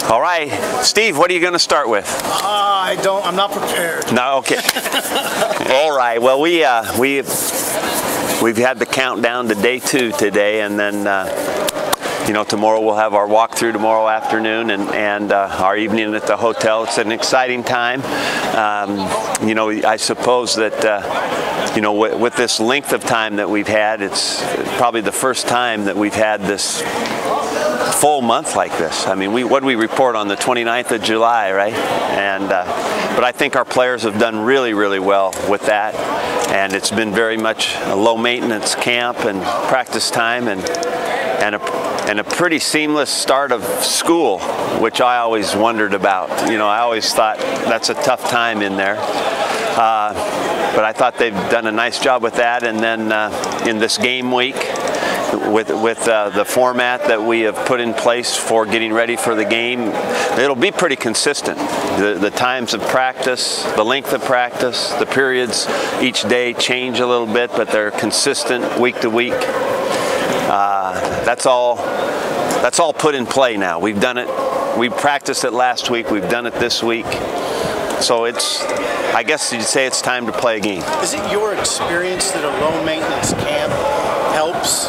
All right, Steve, what are you going to start with? I'm not prepared. No, okay. All right. Well, we've had the countdown to day 2 today, and then tomorrow we'll have our walkthrough tomorrow afternoon, and our evening at the hotel. It's an exciting time. I suppose that with this length of time that we've had, it's probably the first time that we've had this full month like this. I mean, what did we report on the 29th of July, right? And but I think our players have done really, really well with that, and it's been very much a low maintenance camp and practice time, and a pretty seamless start of school, which I always wondered about. I always thought that's a tough time in there. But I thought they've done a nice job with that. And then in this game week, with the format that we have put in place for getting ready for the game, it'll be pretty consistent. The times of practice, the length of practice, the periods each day change a little bit, but they're consistent week to week. That's all put in play now. We've done it. We practiced it last week. We've done it this week. So I guess you'd say it's time to play a game. Is it your experience that a low maintenance camp helps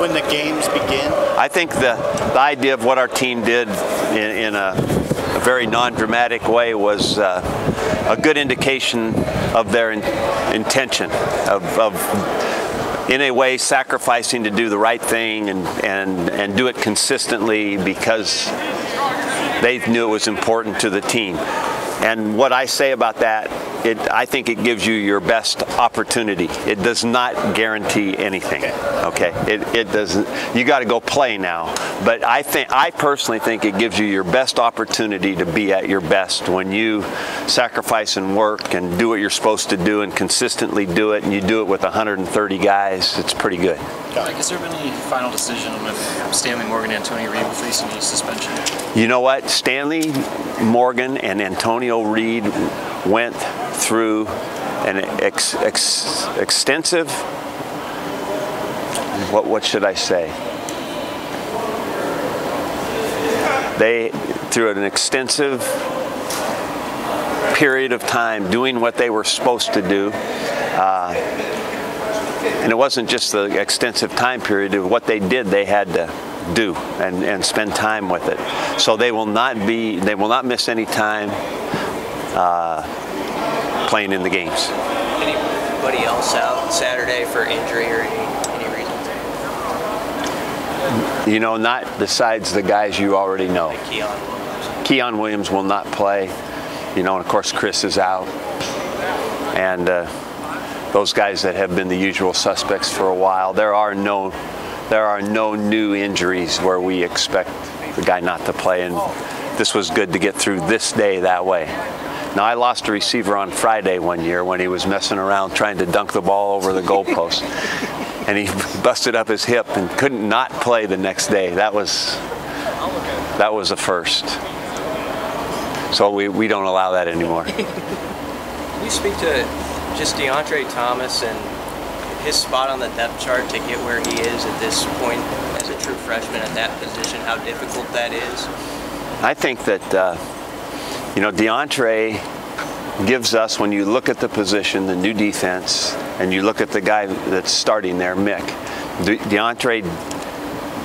when the games begin? I think the idea of what our team did in a very non-dramatic way was a good indication of their intention of in a way sacrificing to do the right thing and do it consistently because they knew it was important to the team. And what I say about that, I think it gives you your best opportunity. It does not guarantee anything. Okay, it doesn't. You got to go play now. But I personally think it gives you your best opportunity to be at your best when you sacrifice and work and do what you're supposed to do and consistently do it, and you do it with 130 guys. It's pretty good. Mike, has there been any final decision with Stanley Morgan and Antonio Reed facing any suspension? You know what? Stanley Morgan and Antonio Reed went through an extensive, what should I say? Through an extensive period of time doing what they were supposed to do. And it wasn't just the extensive time period. What they did, they had to do and spend time with it. So they will not miss any time playing in the games. Anybody else out Saturday for injury or any reason? Not besides the guys you already know. Like Keon Williams will not play. And of course Chris is out. And those guys that have been the usual suspects for a while. There are no new injuries where we expect the guy not to play, and this was good to get through this day that way. Now, I lost a receiver on Friday one year when he was messing around trying to dunk the ball over the goalpost, and he busted up his hip and couldn't not play the next day. That was a first. So we don't allow that anymore. Can you speak to just Deontre Thomas and his spot on the depth chart to get where he is at this point as a true freshman at that position, how difficult that is? I think that, Deontre gives us, when you look at the position, the new defense, and you look at the guy that's starting there, Mick, Deontre,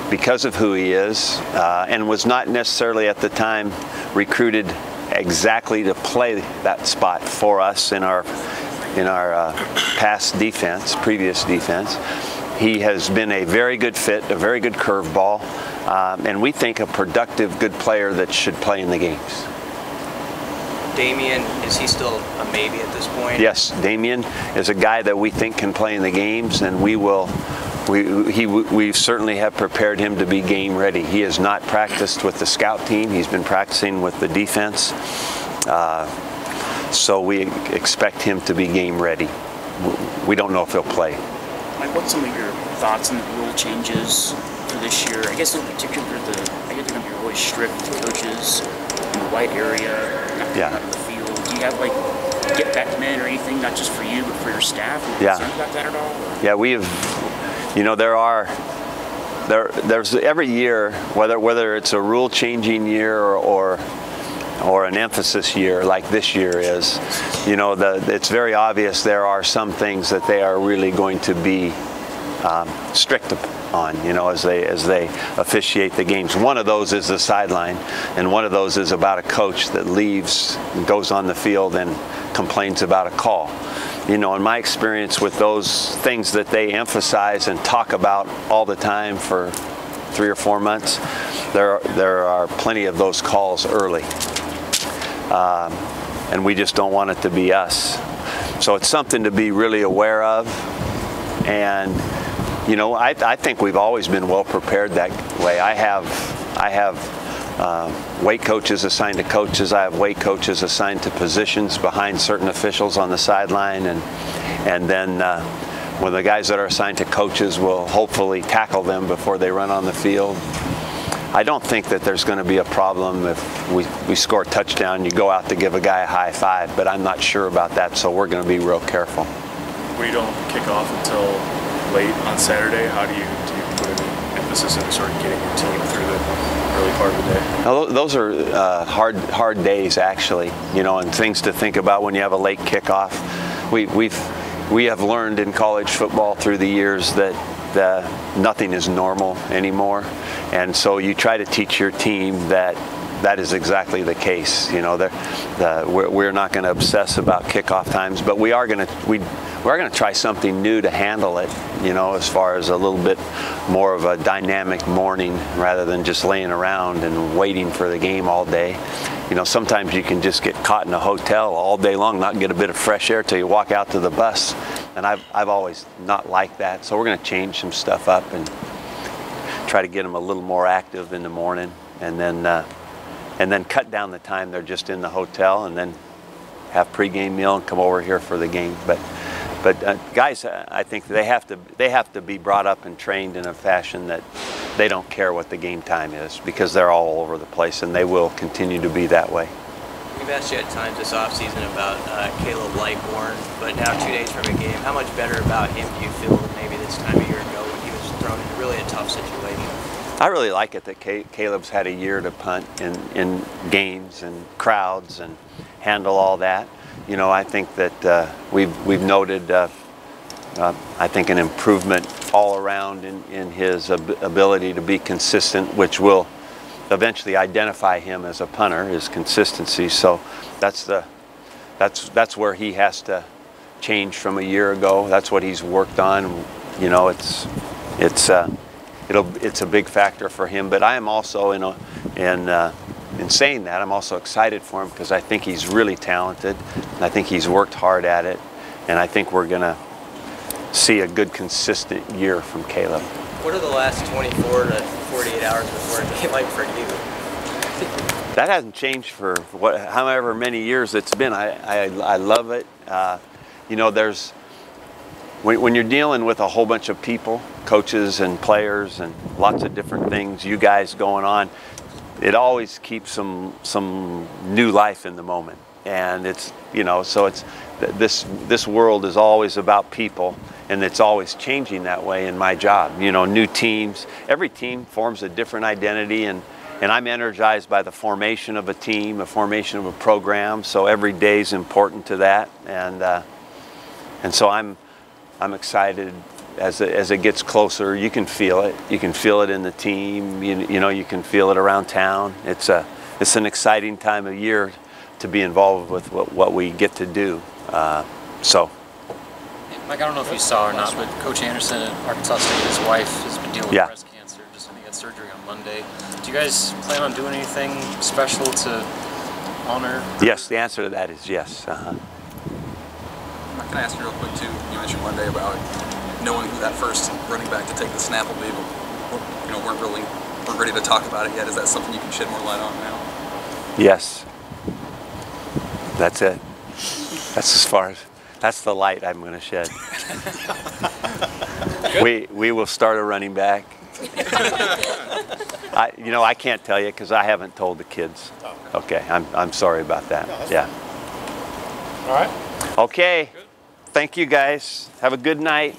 because of who he is, and was not necessarily at the time recruited exactly to play that spot for us in our past defense, previous defense. He has been a very good fit, a very good curveball, and we think a productive, good player that should play in the games. Damian, is he still a maybe at this point? Yes, Damian is a guy that we think can play in the games, and we certainly have prepared him to be game ready. He has not practiced with the scout team. He's been practicing with the defense. So we expect him to be game ready. We don't know if he'll play. Mike, what's some of your thoughts on the rule changes for this year? I guess in particular, I guess they're going to be really strict coaches in the white area, not out of the field. Do you have get back men or anything, not just for you, but for your staff? Are you concerned about that at all? Yeah, we have. There are there's every year, whether it's a rule changing year or an emphasis year like this year is, you know, it's very obvious there are some things that they are really going to be strict on, you know, as they officiate the games. One of those is the sideline, and one of those is about a coach that leaves, goes on the field and complains about a call. You know, in my experience with those things that they emphasize and talk about all the time for 3 or 4 months, there are plenty of those calls early. And we just don't want it to be us. So it's something to be really aware of. And, you know, I think we've always been well prepared that way. I have weight coaches assigned to coaches. I have weight coaches assigned to positions behind certain officials on the sideline. And then when the guys that are assigned to coaches will hopefully tackle them before they run on the field. I don't think that there's going to be a problem if we score a touchdown, you go out to give a guy a high five, but I'm not sure about that, so we're going to be real careful. We don't kick off until late on Saturday. How do you put an emphasis into sort of getting your team through the early part of the day? Now, those are hard days, actually, you know, and things to think about when you have a late kickoff. We have learned in college football through the years that nothing is normal anymore, and so you try to teach your team that is exactly the case. You know, we're not going to obsess about kickoff times, but we are going to try something new to handle it. You know, as far as a little bit more of a dynamic morning rather than just laying around and waiting for the game all day. You know, sometimes you can just get caught in a hotel all day long, not get a bit of fresh air till you walk out to the bus. And I've always not liked that. So we're going to change some stuff up and try to get them a little more active in the morning, and then cut down the time they're just in the hotel, and then have pregame meal and come over here for the game. But guys, I think they have to be brought up and trained in a fashion that they don't care what the game time is, because they're all over the place, and they will continue to be that way. We've asked you at times this offseason about Caleb Lightborn, but now 2 days from a game, how much better about him do you feel than maybe this time a year ago when he was thrown into really a tough situation? I really like it that Caleb's had a year to punt in games and crowds and handle all that. You know, I think that we've noted, I think, an improvement all around in his ability to be consistent, which will eventually identify him as a punter, his consistency. So that's that's where he has to change from a year ago. That's what he's worked on. You know, it's a big factor for him. But I am also in saying that, I'm also excited for him, because I think he's really talented. I think he's worked hard at it, and I think we're gonna see a good, consistent year from Caleb. What are the last 24 to 48 hours before a game like for you? That hasn't changed for however many years it's been. I love it. You know, when you're dealing with a whole bunch of people, coaches and players and lots of different things, you guys going on, it always keeps some new life in the moment. And it's, you know, so it's this world is always about people, and it's always changing that way in my job. You know, new teams, every team forms a different identity, and I'm energized by the formation of a team, the formation of a program. So every day is important to that, and so I'm excited as it gets closer. You can feel it. You can feel it in the team. You know, you can feel it around town. It's an exciting time of year to be involved with what we get to do. So. Mike, I don't know if you saw or not, but Coach Anderson at Arkansas State, his wife, has been dealing with breast cancer. Just I think had surgery on Monday. Do you guys plan on doing anything special to honor? Yes, the answer to that is yes. Can I ask you real quick too? You mentioned Monday about knowing who that first running back to take the snap will be, but weren't ready to talk about it yet. Is that something you can shed more light on now? Yes. That's it. That's the light I'm going to shed. we will start a running back. I can't tell you because I haven't told the kids. Okay, I'm sorry about that. Yeah. All right. Okay. Thank you guys. Have a good night.